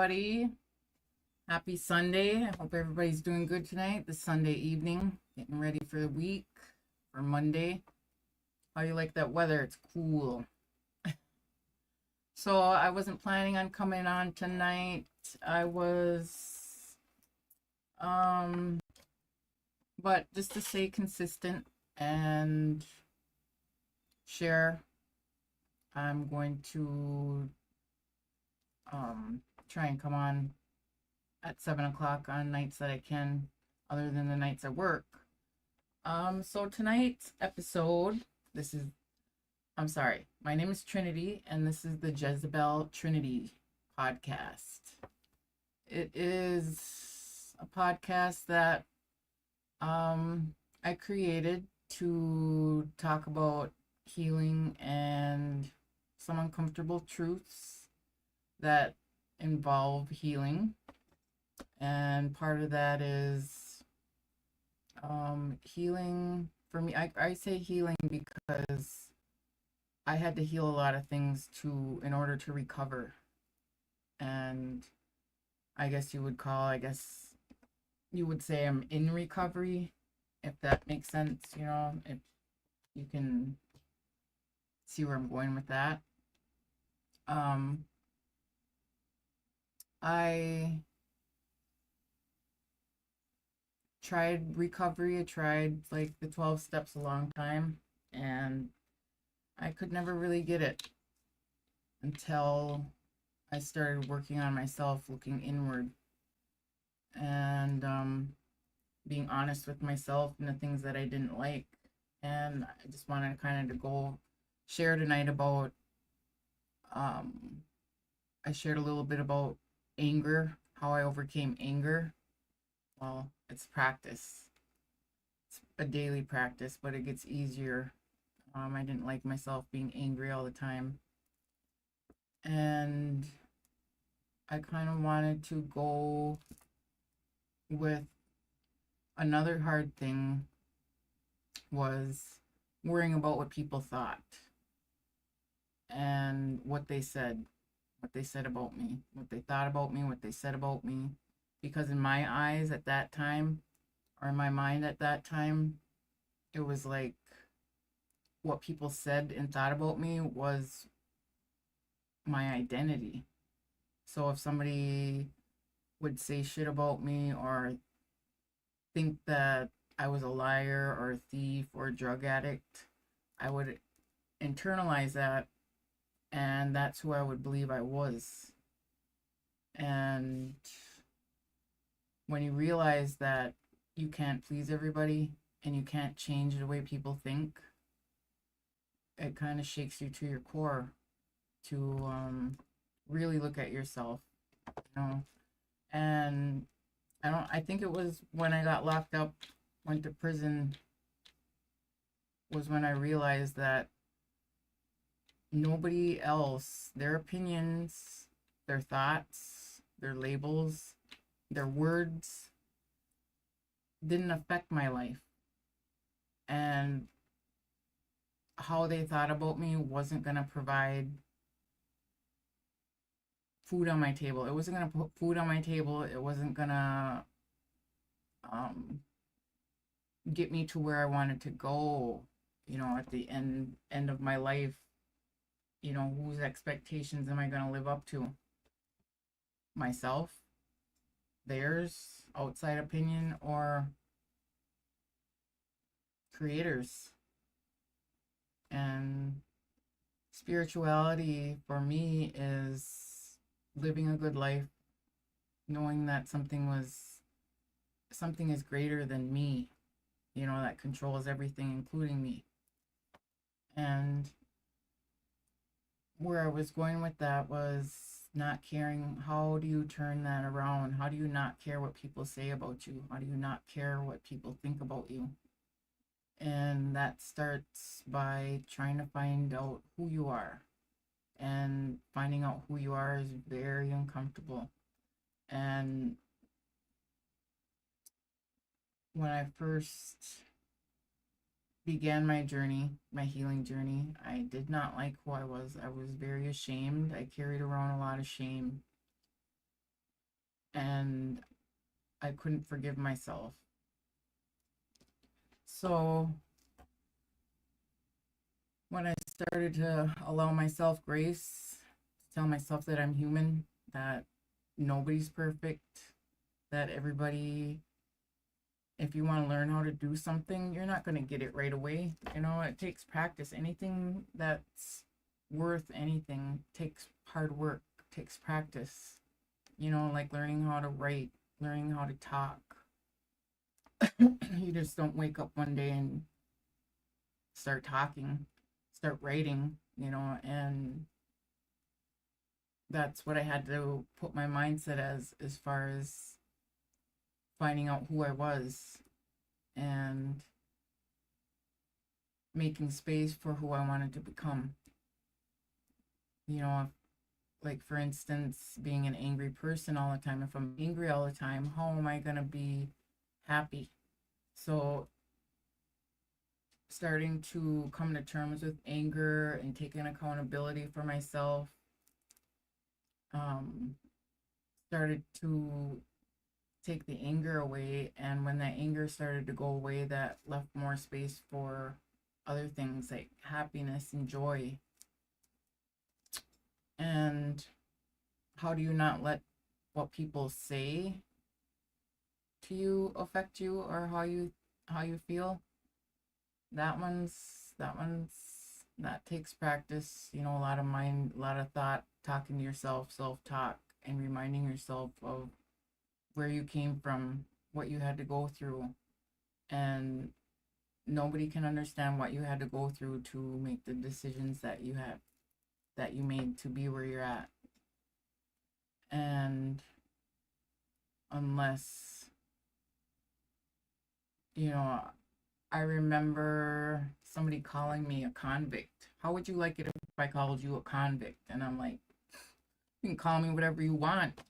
everybody. Happy Sunday. I hope everybody's doing good tonight, this Sunday evening. Getting ready for the week, for Monday. How do you like that weather? It's cool. So I wasn't planning on coming on tonight. I was, um, but just to stay consistent and share, I'm going to try and come on at 7 o'clock on nights that I can, other than the nights I work. So tonight's episode, this is, I'm sorry, my name is Trinity, and this is the Jezebelle Trinity podcast. It is a podcast that I created to talk about healing and some uncomfortable truths that involve healing. And part of that is healing for me. I say healing because I had to heal a lot of things in order to recover. And I guess you would say I'm in recovery, if that makes sense, if you can see where I'm going with that. I tried recovery. I tried like the 12 steps a long time, and I could never really get it until I started working on myself, looking inward, and being honest with myself and the things that I didn't like. And I just wanted kind of to go share tonight about, I shared a little bit about anger, how I overcame anger. Well, it's practice. It's a daily practice, but it gets easier. I didn't like myself being angry all the time. And I kind of wanted to go with another hard thing was worrying about what people thought and what they said about me, what they thought about me, what they said about me. Because in my eyes at that time, or in my mind at that time, it was like what people said and thought about me was my identity. So if somebody would say shit about me or think that I was a liar or a thief or a drug addict, I would internalize that, and that's who I would believe I was. And when you realize that you can't please everybody and you can't change the way people think, it kind of shakes you to your core to really look at yourself, And I think it was when I got locked up, went to prison, was when I realized that nobody else, their opinions, their thoughts, their labels, their words didn't affect my life. And how they thought about me wasn't going to provide food on my table. It wasn't going to put food on my table. It wasn't going to get me to where I wanted to go, at the end of my life. Whose expectations am I going to live up to? Myself, theirs, outside opinion, or creators? And spirituality for me is living a good life, knowing that something is greater than me, that controls everything, including me. And where I was going with that was not caring. How do you turn that around? How do you not care what people say about you? How do you not care what people think about you? And that starts by trying to find out who you are. And finding out who you are is very uncomfortable. And when I first began my journey, my healing journey, I did not like who I was. I was very ashamed. I carried around a lot of shame. and I couldn't forgive myself. So when I started to allow myself grace, tell myself that I'm human, that nobody's perfect, that everybody, if you want to learn how to do something, you're not going to get it right away. You know, it takes practice. Anything that's worth anything takes hard work, takes practice. You know, like learning how to write, learning how to talk. You just don't wake up one day and start talking, start writing, you know, and that's what I had to put my mindset as far as finding out who I was and making space for who I wanted to become. You know, like for instance, being an angry person all the time. If I'm angry all the time, how am I going to be happy? So starting to come to terms with anger and taking accountability for myself, um, started to take the anger away. And when that anger started to go away, that left more space for other things like happiness and joy. And how do you not let what people say to you affect you or how you feel? That takes practice, you know, a lot of mind, a lot of thought, talking to yourself, self-talk, and reminding yourself of where you came from, what you had to go through. And nobody can understand what you had to go through to make the decisions that you made to be where you're at. And unless, you know, I remember somebody calling me a convict. How would you like it if I called you a convict? And I'm like, you can call me whatever you want,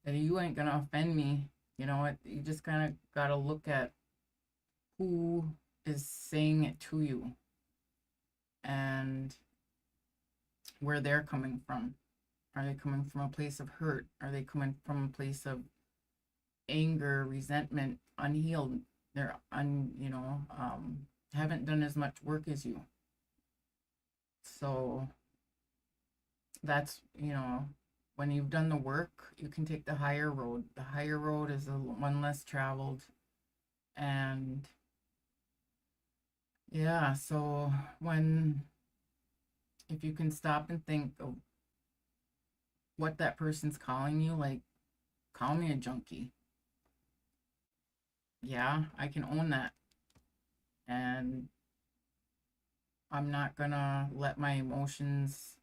and you ain't gonna offend me. You know what? You just kind of gotta look at who is saying it to you and where they're coming from. Are they coming from a place of hurt? Are they coming from a place of anger, resentment, unhealed? Haven't done as much work as you. So that's, when you've done the work, you can take the higher road. The higher road is the one less traveled. And yeah, so if you can stop and think of what that person's calling you, like, call me a junkie. Yeah, I can own that. And I'm not gonna let my emotions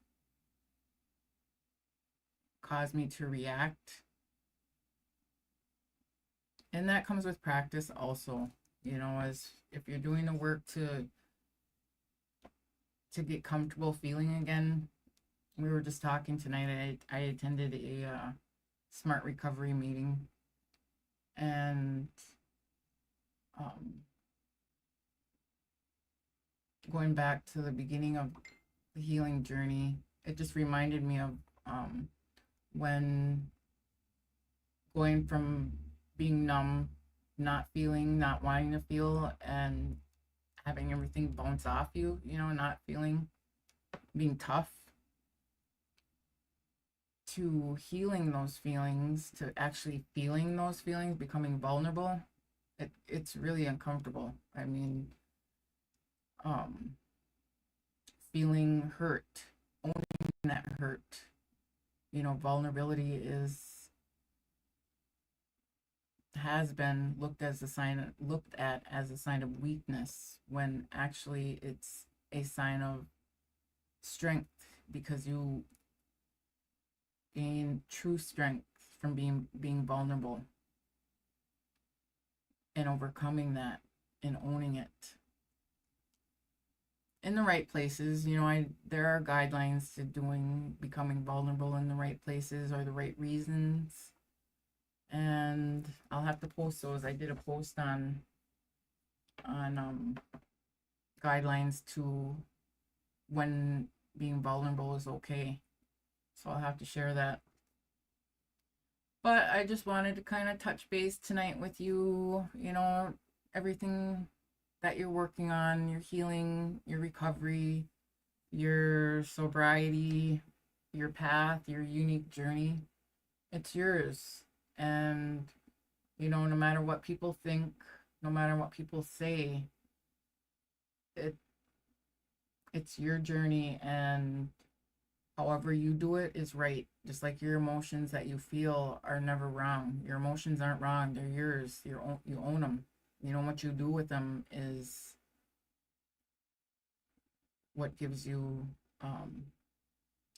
cause me to react. And that comes with practice also, as if you're doing the work to get comfortable feeling again. We were just talking tonight. I attended a smart recovery meeting, and going back to the beginning of the healing journey, it just reminded me of when going from being numb, not feeling, not wanting to feel, and having everything bounce off you, not feeling, being tough, to healing those feelings, to actually feeling those feelings, becoming vulnerable. It's really uncomfortable. I mean, feeling hurt, owning that hurt. Vulnerability has been looked at as a sign of weakness, when actually it's a sign of strength, because you gain true strength from being vulnerable and overcoming that and owning it in the right places. There are guidelines to becoming vulnerable in the right places or the right reasons, and I'll have to post those. I did a post on guidelines to when being vulnerable is okay, so I'll have to share that. But I just wanted to kind of touch base tonight with you, everything that you're working on, your healing, your recovery, your sobriety, your path, your unique journey. It's yours. And, no matter what people think, no matter what people say, it it's your journey, and however you do it is right. Just like your emotions that you feel are never wrong. Your emotions aren't wrong. They're yours. You own them. What you do with them is what gives you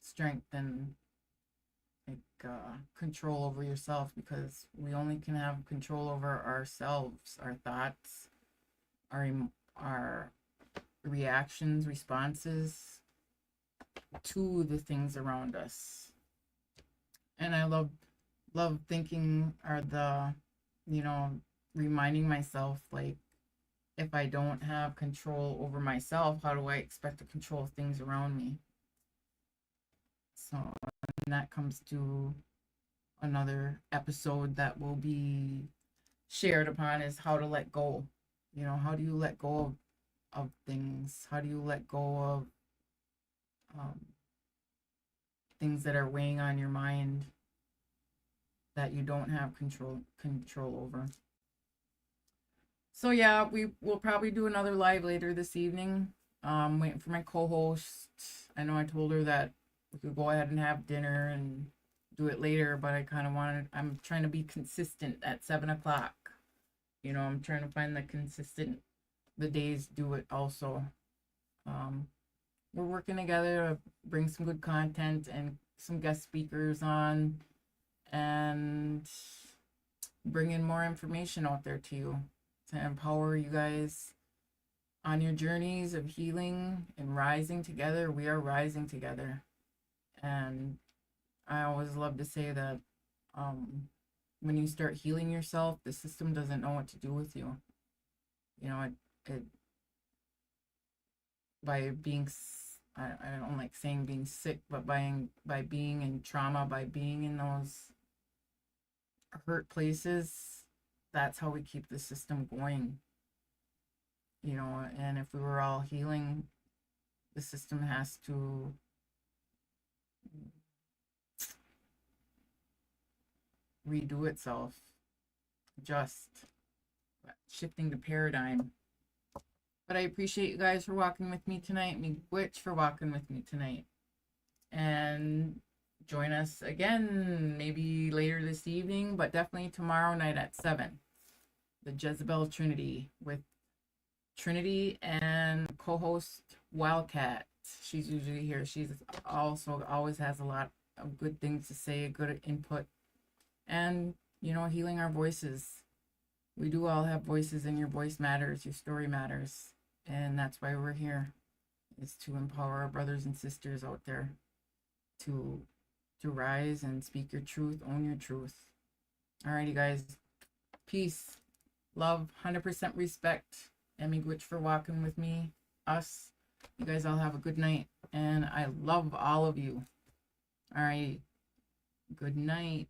strength and like control over yourself, because we only can have control over ourselves, our thoughts, our reactions, responses to the things around us. And I love thinking, or the reminding myself, like, if I don't have control over myself, how do I expect to control things around me? So, and that comes to another episode that will be shared upon, is how to let go. How do you let go of things? How do you let go of um, things that are weighing on your mind that you don't have control over? So yeah, we will probably do another live later this evening. Waiting for my co-host. I know I told her that we could go ahead and have dinner and do it later, but I'm trying to be consistent at 7 o'clock. I'm trying to find the days do it also. We're working together to bring some good content and some guest speakers on, and bring in more information out there to you, to empower you guys on your journeys of healing and rising together. We are rising together. And I always love to say that when you start healing yourself, the system doesn't know what to do with you. It by being, I don't like saying being sick, but by being in trauma, by being in those hurt places, that's how we keep the system going. And if we were all healing, the system has to redo itself, just shifting the paradigm. But I appreciate you guys for walking with me tonight. Me Witch for walking with me tonight. And join us again, maybe later this evening, but definitely tomorrow night at 7. The Jezebelle Trinity, with Trinity and co-host Wildcat. She's usually here. She's also always has a lot of good things to say, good input, and healing our voices. We do all have voices, and your voice matters. Your story matters, and that's why we're here, is to empower our brothers and sisters out there to rise and speak your truth, own your truth. Alrighty, guys. Peace, love, 100% respect. Emmy Gwitch for walking with me, us. You guys all have a good night, and I love all of you. All right. Good night.